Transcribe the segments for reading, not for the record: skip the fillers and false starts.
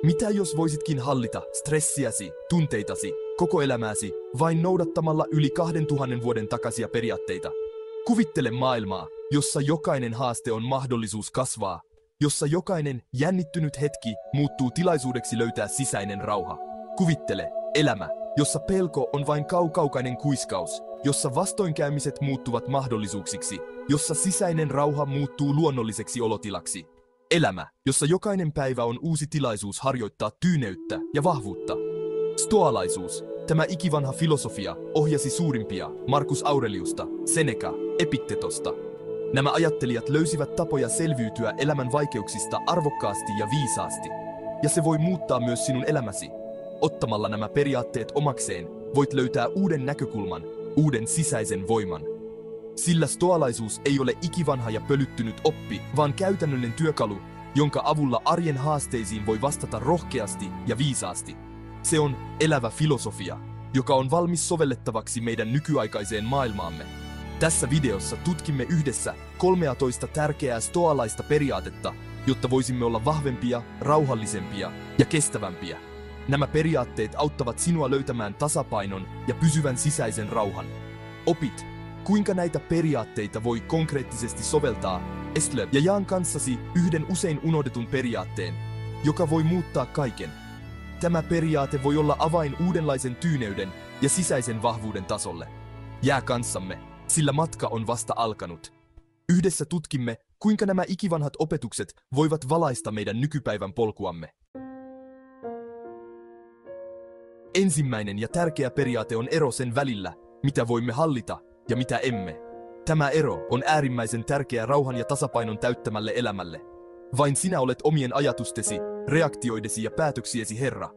Mitä jos voisitkin hallita stressiäsi, tunteitasi, koko elämääsi vain noudattamalla yli 2000 vuoden takaisia periaatteita? Kuvittele maailmaa, jossa jokainen haaste on mahdollisuus kasvaa, jossa jokainen jännittynyt hetki muuttuu tilaisuudeksi löytää sisäinen rauha. Kuvittele elämä, jossa pelko on vain kaukaukainen kuiskaus, jossa vastoinkäymiset muuttuvat mahdollisuuksiksi, jossa sisäinen rauha muuttuu luonnolliseksi olotilaksi. Elämä, jossa jokainen päivä on uusi tilaisuus harjoittaa tyyneyttä ja vahvuutta. Stoalaisuus, tämä ikivanha filosofia, ohjasi suurimpia Marcus Aureliusta, Seneca, Epiktetosta. Nämä ajattelijat löysivät tapoja selviytyä elämän vaikeuksista arvokkaasti ja viisaasti. Ja se voi muuttaa myös sinun elämäsi. Ottamalla nämä periaatteet omakseen, voit löytää uuden näkökulman, uuden sisäisen voiman. Sillä stoalaisuus ei ole ikivanha ja pölyttynyt oppi, vaan käytännöllinen työkalu, jonka avulla arjen haasteisiin voi vastata rohkeasti ja viisaasti. Se on elävä filosofia, joka on valmis sovellettavaksi meidän nykyaikaiseen maailmaamme. Tässä videossa tutkimme yhdessä 13 tärkeää stoalaista periaatetta, jotta voisimme olla vahvempia, rauhallisempia ja kestävämpiä. Nämä periaatteet auttavat sinua löytämään tasapainon ja pysyvän sisäisen rauhan. Opit, kuinka näitä periaatteita voi konkreettisesti soveltaa. Estle ja jaan kanssasi yhden usein unohdetun periaatteen, joka voi muuttaa kaiken. Tämä periaate voi olla avain uudenlaisen tyyneyden ja sisäisen vahvuuden tasolle. Jää kanssamme, sillä matka on vasta alkanut. Yhdessä tutkimme, kuinka nämä ikivanhat opetukset voivat valaista meidän nykypäivän polkuamme. Ensimmäinen ja tärkeä periaate on ero sen välillä, mitä voimme hallita ja mitä emme. Tämä ero on äärimmäisen tärkeä rauhan ja tasapainon täyttämälle elämälle. Vain sinä olet omien ajatustesi, reaktioidesi ja päätöksiesi herra.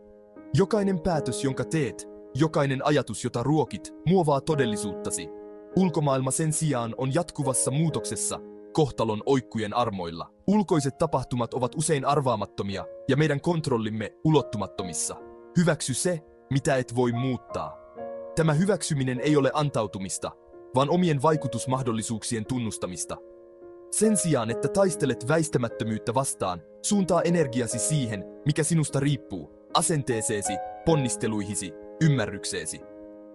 Jokainen päätös, jonka teet, jokainen ajatus, jota ruokit, muovaa todellisuuttasi. Ulkomaailma sen sijaan on jatkuvassa muutoksessa, kohtalon oikkujen armoilla. Ulkoiset tapahtumat ovat usein arvaamattomia ja meidän kontrollimme ulottumattomissa. Hyväksy se, mitä et voi muuttaa. Tämä hyväksyminen ei ole antautumista, vaan omien vaikutusmahdollisuuksien tunnustamista. Sen sijaan, että taistelet väistämättömyyttä vastaan, suuntaa energiasi siihen, mikä sinusta riippuu, asenteeseesi, ponnisteluihisi, ymmärrykseesi.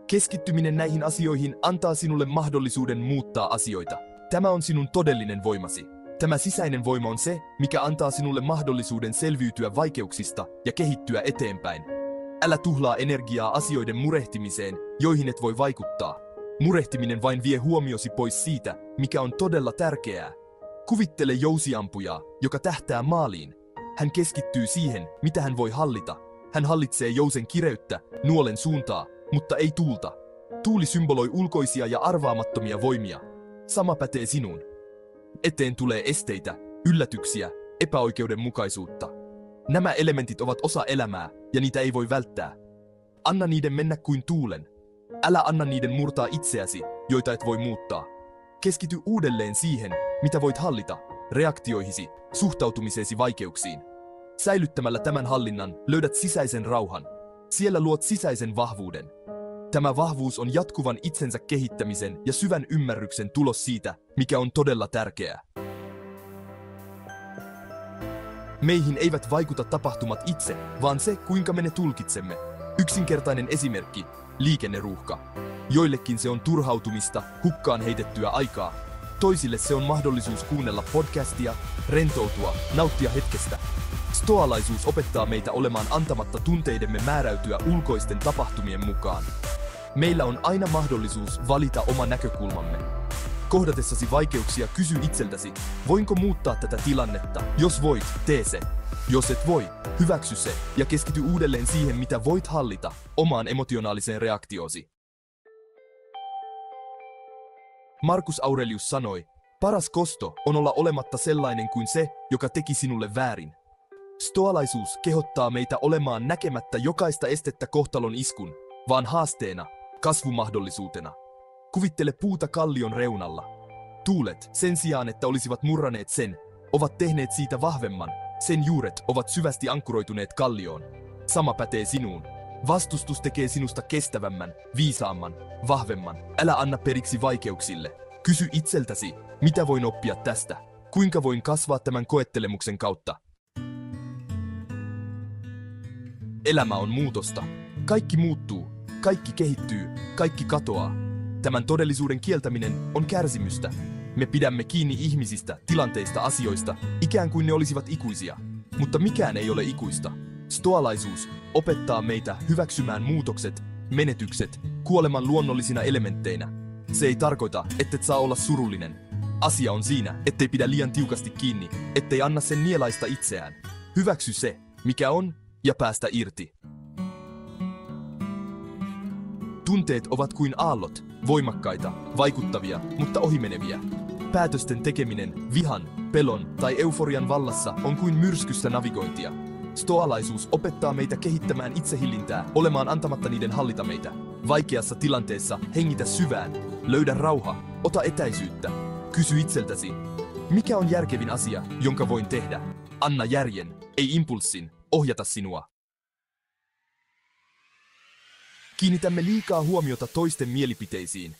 Keskittyminen näihin asioihin antaa sinulle mahdollisuuden muuttaa asioita. Tämä on sinun todellinen voimasi. Tämä sisäinen voima on se, mikä antaa sinulle mahdollisuuden selviytyä vaikeuksista ja kehittyä eteenpäin. Älä tuhlaa energiaa asioiden murehtimiseen, joihin et voi vaikuttaa. Murehtiminen vain vie huomiosi pois siitä, mikä on todella tärkeää. Kuvittele jousiampujaa, joka tähtää maaliin. Hän keskittyy siihen, mitä hän voi hallita. Hän hallitsee jousen kireyttä, nuolen suuntaa, mutta ei tuulta. Tuuli symboloi ulkoisia ja arvaamattomia voimia. Sama pätee sinuun. Eteen tulee esteitä, yllätyksiä, epäoikeudenmukaisuutta. Nämä elementit ovat osa elämää, ja niitä ei voi välttää. Anna niiden mennä kuin tuulen. Älä anna niiden murtaa itseäsi, joita et voi muuttaa. Keskity uudelleen siihen, mitä voit hallita, reaktioihisi, suhtautumiseesi vaikeuksiin. Säilyttämällä tämän hallinnan löydät sisäisen rauhan. Siellä luot sisäisen vahvuuden. Tämä vahvuus on jatkuvan itsensä kehittämisen ja syvän ymmärryksen tulos siitä, mikä on todella tärkeää. Meihin eivät vaikuta tapahtumat itse, vaan se, kuinka me ne tulkitsemme. Yksinkertainen esimerkki, liikenneruuhka. Joillekin se on turhautumista, hukkaan heitettyä aikaa. Toisille se on mahdollisuus kuunnella podcastia, rentoutua, nauttia hetkestä. Stoalaisuus opettaa meitä olemaan antamatta tunteidemme määräytyä ulkoisten tapahtumien mukaan. Meillä on aina mahdollisuus valita oma näkökulmamme. Kohdatessasi vaikeuksia kysy itseltäsi, voinko muuttaa tätä tilannetta? Jos voit, tee se. Jos et voi, hyväksy se ja keskity uudelleen siihen, mitä voit hallita, omaan emotionaaliseen reaktioosi. Marcus Aurelius sanoi, paras kosto on olla olematta sellainen kuin se, joka teki sinulle väärin. Stoalaisuus kehottaa meitä olemaan näkemättä jokaista estettä kohtalon iskun, vaan haasteena, kasvumahdollisuutena. Kuvittele puuta kallion reunalla. Tuulet, sen sijaan että olisivat murraneet sen, ovat tehneet siitä vahvemman. Sen juuret ovat syvästi ankkuroituneet kallioon. Sama pätee sinuun. Vastustus tekee sinusta kestävämmän, viisaamman, vahvemman. Älä anna periksi vaikeuksille. Kysy itseltäsi, mitä voin oppia tästä? Kuinka voin kasvaa tämän koettelemuksen kautta? Elämä on muutosta. Kaikki muuttuu, kaikki kehittyy, kaikki katoaa. Tämän todellisuuden kieltäminen on kärsimystä. Me pidämme kiinni ihmisistä, tilanteista, asioista, ikään kuin ne olisivat ikuisia. Mutta mikään ei ole ikuista. Stoalaisuus opettaa meitä hyväksymään muutokset, menetykset, kuoleman luonnollisina elementteinä. Se ei tarkoita, ettet saa olla surullinen. Asia on siinä, ettei pidä liian tiukasti kiinni, ettei anna sen nielaista itseään. Hyväksy se, mikä on, ja päästä irti. Tunteet ovat kuin aallot, voimakkaita, vaikuttavia, mutta ohimeneviä. Päätösten tekeminen, vihan, pelon tai euforian vallassa on kuin myrskyssä navigointia. Stoalaisuus opettaa meitä kehittämään itsehillintää, olemaan antamatta niiden hallita meitä. Vaikeassa tilanteessa hengitä syvään, löydä rauha, ota etäisyyttä. Kysy itseltäsi, mikä on järkevin asia, jonka voin tehdä? Anna järjen, ei impulssin, ohjata sinua. Kiinnitämme liikaa huomiota toisten mielipiteisiin.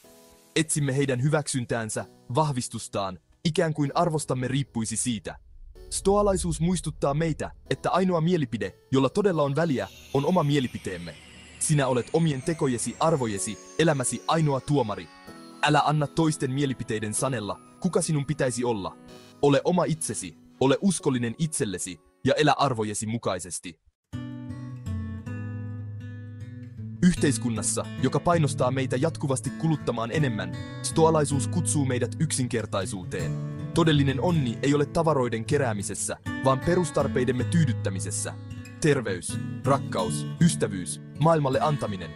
Etsimme heidän hyväksyntäänsä, vahvistustaan, ikään kuin arvostamme riippuisi siitä. Stoalaisuus muistuttaa meitä, että ainoa mielipide, jolla todella on väliä, on oma mielipiteemme. Sinä olet omien tekojesi, arvojesi, elämäsi ainoa tuomari. Älä anna toisten mielipiteiden sanella, kuka sinun pitäisi olla. Ole oma itsesi, ole uskollinen itsellesi ja elä arvojesi mukaisesti. Yhteiskunnassa, joka painostaa meitä jatkuvasti kuluttamaan enemmän, stoalaisuus kutsuu meidät yksinkertaisuuteen. Todellinen onni ei ole tavaroiden keräämisessä, vaan perustarpeidemme tyydyttämisessä. Terveys, rakkaus, ystävyys, maailmalle antaminen.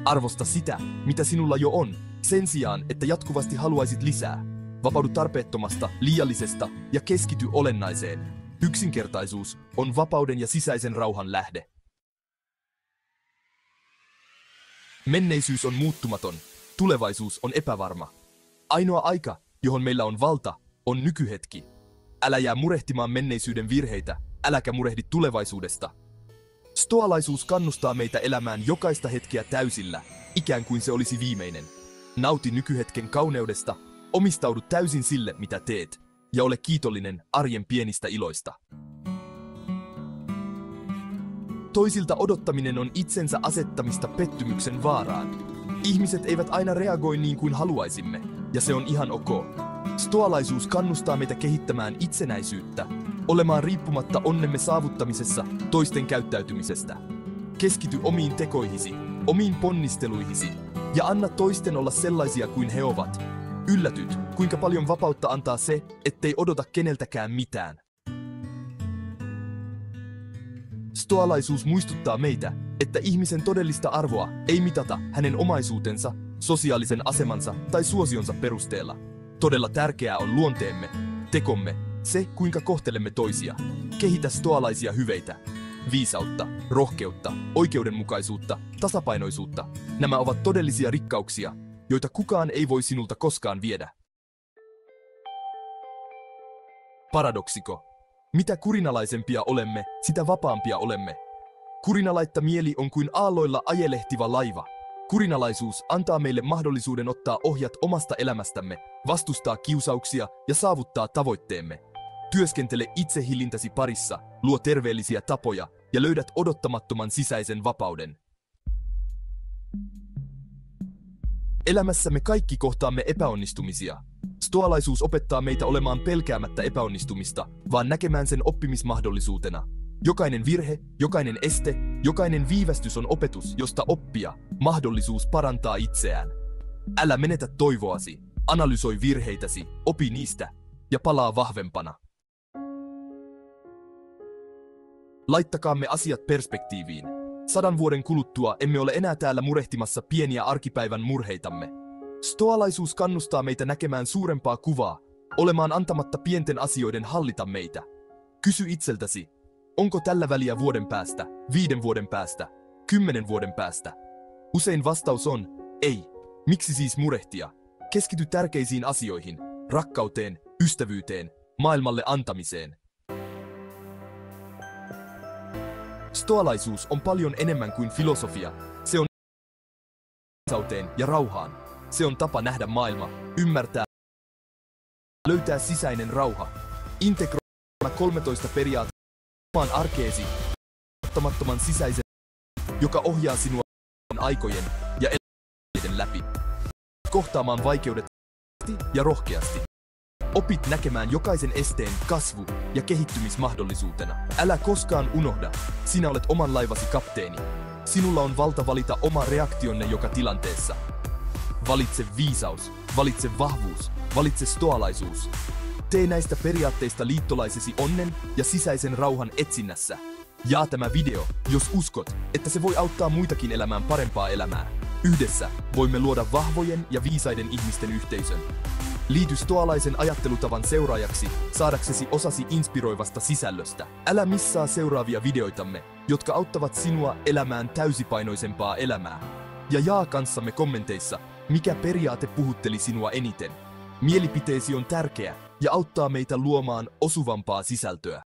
Arvosta sitä, mitä sinulla jo on, sen sijaan, että jatkuvasti haluaisit lisää. Vapaudu tarpeettomasta, liiallisesta ja keskity olennaiseen. Yksinkertaisuus on vapauden ja sisäisen rauhan lähde. Menneisyys on muuttumaton, tulevaisuus on epävarma. Ainoa aika, johon meillä on valta, on nykyhetki. Älä jää murehtimaan menneisyyden virheitä, äläkä murehdi tulevaisuudesta. Stoalaisuus kannustaa meitä elämään jokaista hetkeä täysillä, ikään kuin se olisi viimeinen. Nauti nykyhetken kauneudesta, omistaudu täysin sille, mitä teet, ja ole kiitollinen arjen pienistä iloista. Toisilta odottaminen on itsensä asettamista pettymyksen vaaraan. Ihmiset eivät aina reagoi niin kuin haluaisimme, ja se on ihan ok. Stoalaisuus kannustaa meitä kehittämään itsenäisyyttä, olemaan riippumatta onnemme saavuttamisessa toisten käyttäytymisestä. Keskity omiin tekoihisi, omiin ponnisteluihisi, ja anna toisten olla sellaisia kuin he ovat. Yllätyt, kuinka paljon vapautta antaa se, ettei odota keneltäkään mitään. Stoalaisuus muistuttaa meitä, että ihmisen todellista arvoa ei mitata hänen omaisuutensa, sosiaalisen asemansa tai suosionsa perusteella. Todella tärkeää on luonteemme, tekomme, se kuinka kohtelemme toisia. Kehitä stoalaisia hyveitä. Viisautta, rohkeutta, oikeudenmukaisuutta, tasapainoisuutta. Nämä ovat todellisia rikkauksia, joita kukaan ei voi sinulta koskaan viedä. Paradoksiko. Mitä kurinalaisempia olemme, sitä vapaampia olemme. Kurinalaitta mieli on kuin aalloilla ajelehtiva laiva. Kurinalaisuus antaa meille mahdollisuuden ottaa ohjat omasta elämästämme, vastustaa kiusauksia ja saavuttaa tavoitteemme. Työskentele itsehillintäsi parissa, luo terveellisiä tapoja ja löydät odottamattoman sisäisen vapauden. Elämässämme kaikki kohtaamme epäonnistumisia. Stoalaisuus opettaa meitä olemaan pelkäämättä epäonnistumista, vaan näkemään sen oppimismahdollisuutena. Jokainen virhe, jokainen este, jokainen viivästys on opetus, josta oppia, mahdollisuus parantaa itseään. Älä menetä toivoasi, analysoi virheitäsi, opi niistä ja palaa vahvempana. Laittakaamme asiat perspektiiviin. 100 vuoden kuluttua emme ole enää täällä murehtimassa pieniä arkipäivän murheitamme. Stoalaisuus kannustaa meitä näkemään suurempaa kuvaa, olemaan antamatta pienten asioiden hallita meitä. Kysy itseltäsi, onko tällä väliä vuoden päästä, 5 vuoden päästä, 10 vuoden päästä? Usein vastaus on, ei. Miksi siis murehtia? Keskity tärkeisiin asioihin, rakkauteen, ystävyyteen, maailmalle antamiseen. Stoalaisuus on paljon enemmän kuin filosofia. Se on viisauteen ja rauhaan. Se on tapa nähdä maailma, ymmärtää, löytää sisäinen rauha. Integroi 13 periaatteita omaan arkeesi, ottamattoman sisäisen joka ohjaa sinua aikojen ja elämän läpi. Kohtaamaan vaikeudet ja rohkeasti. Opit näkemään jokaisen esteen kasvu- ja kehittymismahdollisuutena. Älä koskaan unohda, sinä olet oman laivasi kapteeni. Sinulla on valta valita oma reaktionne joka tilanteessa. Valitse viisaus, valitse vahvuus, valitse stoalaisuus. Tee näistä periaatteista liittolaisesi onnen ja sisäisen rauhan etsinnässä. Jaa tämä video, jos uskot, että se voi auttaa muitakin elämään parempaa elämää. Yhdessä voimme luoda vahvojen ja viisaiden ihmisten yhteisön. Liity stoalaisen ajattelutavan seuraajaksi saadaksesi osasi inspiroivasta sisällöstä. Älä missaa seuraavia videoitamme, jotka auttavat sinua elämään täysipainoisempaa elämää. Ja jaa kanssamme kommenteissa, mikä periaate puhutteli sinua eniten. Mielipiteesi on tärkeä ja auttaa meitä luomaan osuvampaa sisältöä.